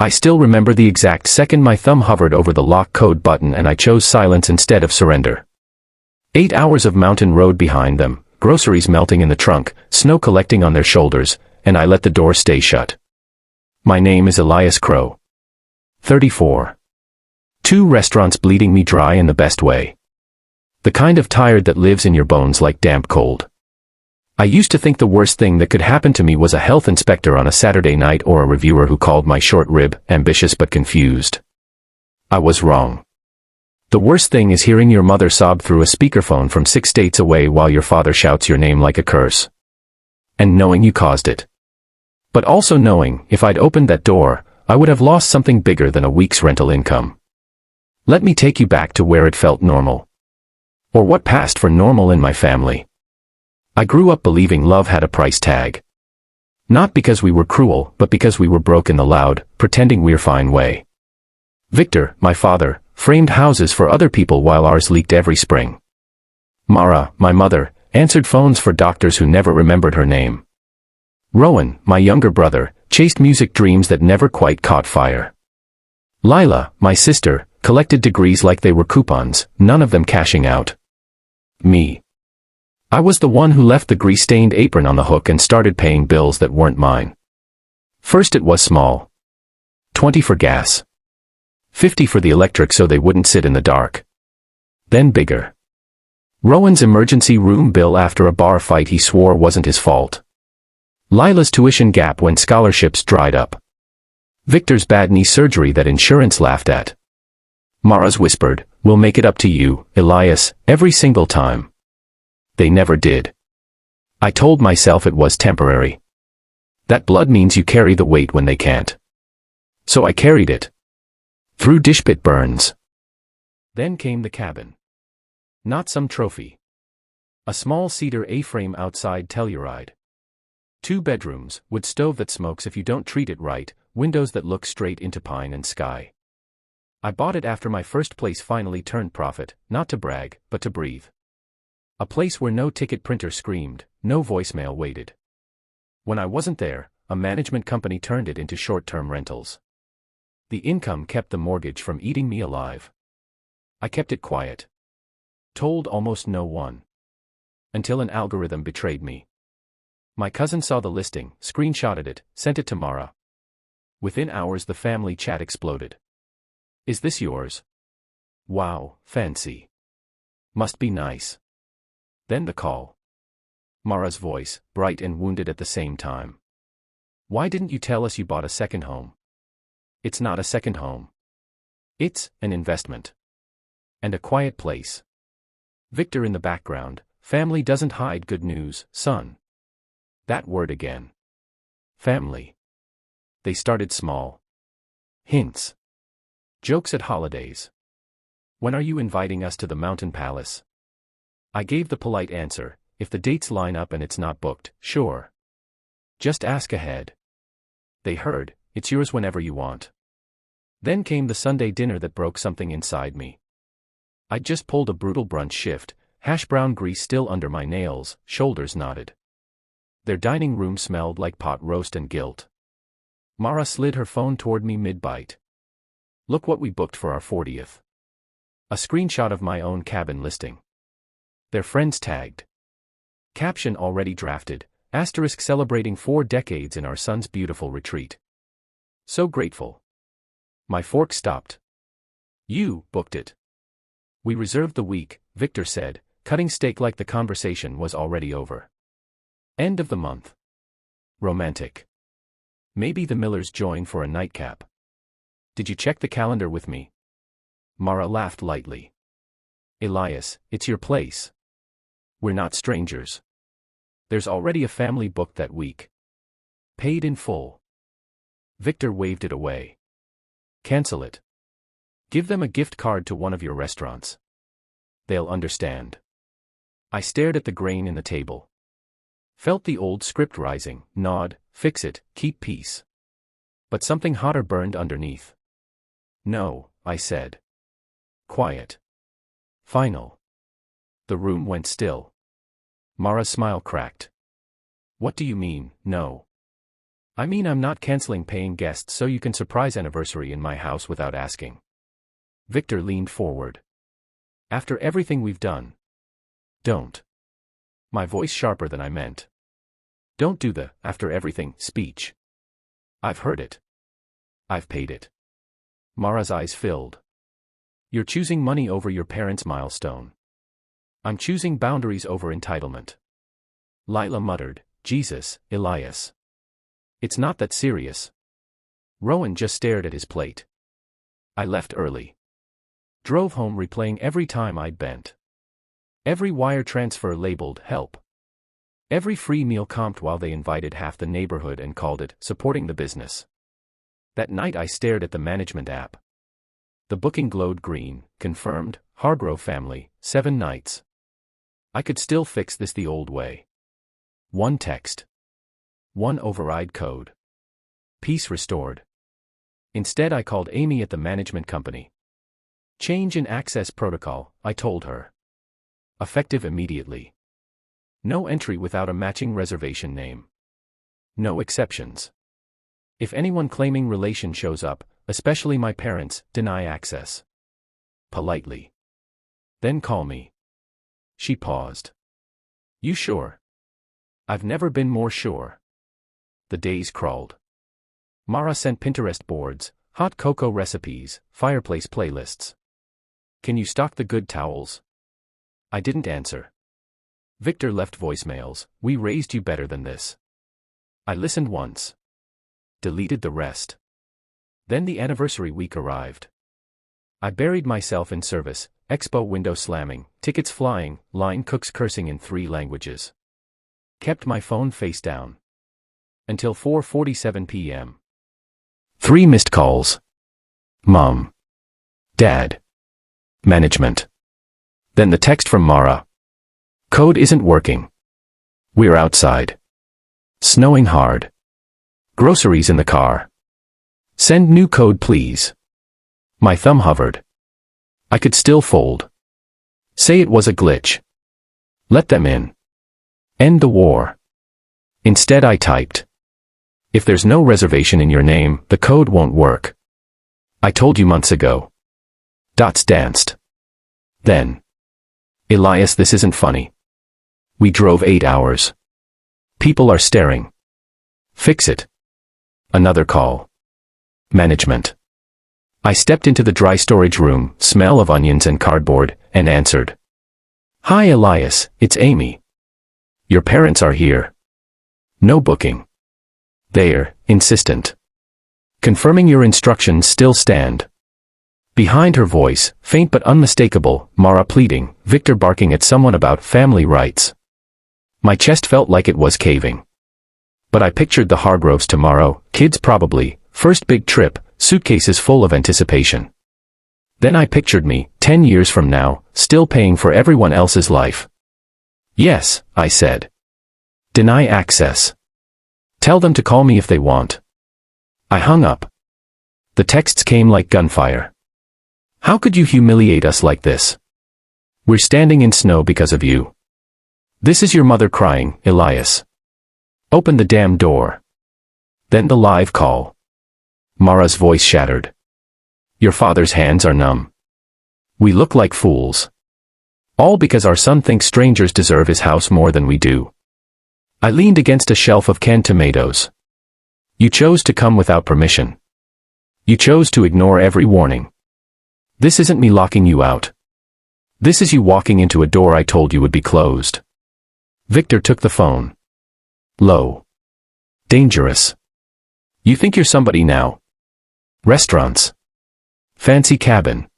I still remember the exact second my thumb hovered over the lock code button and I chose silence instead of surrender. 8 hours of mountain road behind them, groceries melting in the trunk, snow collecting on their shoulders, and I let the door stay shut. My name is Elias Crow. 34. 2 restaurants bleeding me dry in the best way. The kind of tired that lives in your bones like damp cold. I used to think the worst thing that could happen to me was a health inspector on a Saturday night or a reviewer who called my short rib ambitious but confused. I was wrong. The worst thing is hearing your mother sob through a speakerphone from 6 states away while your father shouts your name like a curse. And knowing you caused it. But also knowing, if I'd opened that door, I would have lost something bigger than a week's rental income. Let me take you back to where it felt normal. Or what passed for normal in my family. I grew up believing love had a price tag. Not because we were cruel, but because we were broke in the loud, pretending we're fine way. Victor, my father, framed houses for other people while ours leaked every spring. Mara, my mother, answered phones for doctors who never remembered her name. Rowan, my younger brother, chased music dreams that never quite caught fire. Lila, my sister, collected degrees like they were coupons, none of them cashing out. Me. I was the one who left the grease-stained apron on the hook and started paying bills that weren't mine. First it was small. 20 for gas. 50 for the electric so they wouldn't sit in the dark. Then bigger. Rowan's emergency room bill after a bar fight he swore wasn't his fault. Lila's tuition gap when scholarships dried up. Victor's bad knee surgery that insurance laughed at. Mara's whispered, "We'll make it up to you, Elias," every single time. They never did. I told myself it was temporary. That blood means you carry the weight when they can't. So I carried it. Through dishpit burns. Then came the cabin. Not some trophy. A small cedar A-frame outside Telluride. 2 bedrooms, wood stove that smokes if you don't treat it right, windows that look straight into pine and sky. I bought it after my first place finally turned profit, not to brag, but to breathe. A place where no ticket printer screamed, no voicemail waited. When I wasn't there, a management company turned it into short-term rentals. The income kept the mortgage from eating me alive. I kept it quiet. Told almost no one. Until an algorithm betrayed me. My cousin saw the listing, screenshotted it, sent it to Mara. Within hours the family chat exploded. "Is this yours? Wow, fancy. Must be nice." Then the call. Mara's voice, bright and wounded at the same time. "Why didn't you tell us you bought a second home?" "It's not a second home. It's an investment. And a quiet place." Victor in the background, "Family doesn't hide good news, son." That word again. Family. They started small. Hints. Jokes at holidays. "When are you inviting us to the mountain palace?" I gave the polite answer, "If the dates line up and it's not booked, sure. Just ask ahead." They heard, "It's yours whenever you want." Then came the Sunday dinner that broke something inside me. I'd just pulled a brutal brunch shift, hash brown grease still under my nails, shoulders knotted. Their dining room smelled like pot roast and guilt. Mara slid her phone toward me mid-bite. "Look what we booked for our 40th. A screenshot of my own cabin listing. Their friends tagged. Caption already drafted, asterisk celebrating 4 decades in our son's beautiful retreat. So grateful. My fork stopped. "You booked it." "We reserved the week," Victor said, cutting steak like the conversation was already over. End of the month. Romantic. Maybe the Millers join for a nightcap. "Did you check the calendar with me?" Mara laughed lightly. "Elias, it's your place. We're not strangers. There's already a family booked that week. Paid in full." Victor waved it away. "Cancel it. Give them a gift card to one of your restaurants. They'll understand." I stared at the grain in the table. Felt the old script rising, nod, fix it, keep peace. But something hotter burned underneath. "No," I said. Quiet. Final. The room went still. Mara's smile cracked. "What do you mean, no?" I mean, I'm not canceling paying guests so you can surprise anniversary in my house without asking. Victor leaned forward. After everything we've done. Don't. My voice sharper than I meant. Don't do the "after everything" speech. I've heard it. I've paid it. Mara's eyes filled. You're choosing money over your parents' milestone. I'm choosing boundaries over entitlement. Lila muttered, Jesus, Elias. It's not that serious. Rowan just stared at his plate. I left early. Drove home replaying every time I'd bent. Every wire transfer labeled help. Every free meal comped while they invited half the neighborhood and called it supporting the business. That night I stared at the management app. The booking glowed green, confirmed, Hargrove family, 7 nights. I could still fix this the old way. 1 text. 1 override code. Peace restored. Instead I called Amy at the management company. Change in access protocol, I told her. Effective immediately. No entry without a matching reservation name. No exceptions. If anyone claiming relation shows up, especially my parents, deny access. Politely. Then call me. She paused. You sure? I've never been more sure. The days crawled. Mara sent Pinterest boards, hot cocoa recipes, fireplace playlists. Can you stock the good towels? I didn't answer. Victor left voicemails, we raised you better than this. I listened once. Deleted the rest. Then the anniversary week arrived. I buried myself in service, expo window slamming, tickets flying, line cooks cursing in 3 languages. Kept my phone face down. Until 4:47 p.m. 3 missed calls. Mom. Dad. Management. Then the text from Mara. Code isn't working. We're outside. Snowing hard. Groceries in the car. Send new code please. My thumb hovered. I could still fold. Say it was a glitch. Let them in. End the war. Instead I typed. If there's no reservation in your name, the code won't work. I told you months ago. Dots danced. Then. Elias, this isn't funny. We drove 8 hours. People are staring. Fix it. Another call. Management. I stepped into the dry storage room, smell of onions and cardboard, and answered. Hi Elias, it's Amy. Your parents are here. No booking. They're insistent. Confirming your instructions still stand. Behind her voice, faint but unmistakable, Mara pleading, Victor barking at someone about family rights. My chest felt like it was caving. But I pictured the Hargroves tomorrow, kids probably, first big trip, suitcases full of anticipation. Then I pictured me, 10 years from now, still paying for everyone else's life. Yes, I said. Deny access. Tell them to call me if they want. I hung up. The texts came like gunfire. How could you humiliate us like this? We're standing in snow because of you. This is your mother crying, Elias. Open the damn door. Then the live call. Mara's voice shattered. Your father's hands are numb. We look like fools. All because our son thinks strangers deserve his house more than we do. I leaned against a shelf of canned tomatoes. You chose to come without permission. You chose to ignore every warning. This isn't me locking you out. This is you walking into a door I told you would be closed. Victor took the phone. Low. Dangerous. You think you're somebody now. Restaurants. Fancy cabin.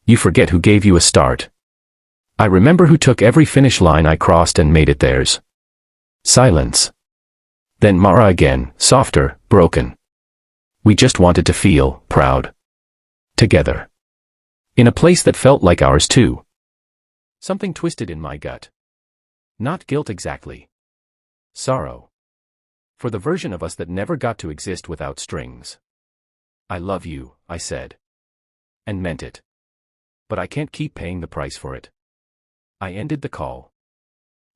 You forget who gave you a start. I remember who took every finish line I crossed and made it theirs. Silence. Then Mara again, softer, broken. We just wanted to feel proud. Together. In a place that felt like ours too. Something twisted in my gut. Not guilt exactly. Sorrow. For the version of us that never got to exist without strings. I love you, I said. And meant it. But I can't keep paying the price for it. I ended the call.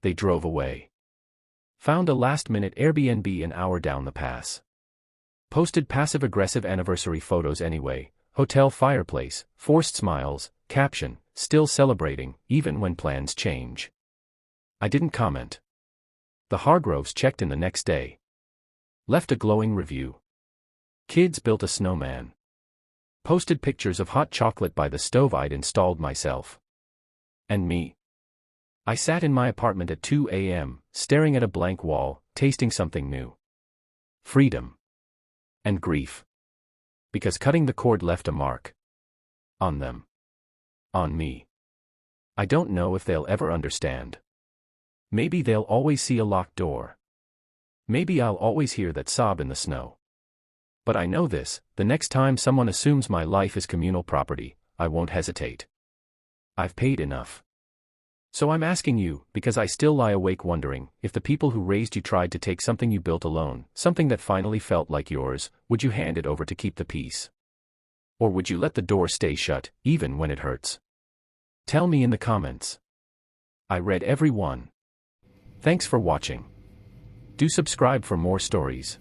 They drove away. Found a last-minute Airbnb an hour down the pass. Posted passive-aggressive anniversary photos anyway, hotel fireplace, forced smiles, caption, still celebrating, even when plans change. I didn't comment. The Hargroves checked in the next day. Left a glowing review. Kids built a snowman. Posted pictures of hot chocolate by the stove I'd installed myself. And me. I sat in my apartment at 2 a.m., staring at a blank wall, tasting something new. Freedom. And grief. Because cutting the cord left a mark. On them. On me. I don't know if they'll ever understand. Maybe they'll always see a locked door. Maybe I'll always hear that sob in the snow. But I know this, the next time someone assumes my life is communal property, I won't hesitate. I've paid enough. So I'm asking you, because I still lie awake wondering, if the people who raised you tried to take something you built alone, something that finally felt like yours, would you hand it over to keep the peace? Or would you let the door stay shut, even when it hurts? Tell me in the comments. I read every one. Thanks for watching. Do subscribe for more stories.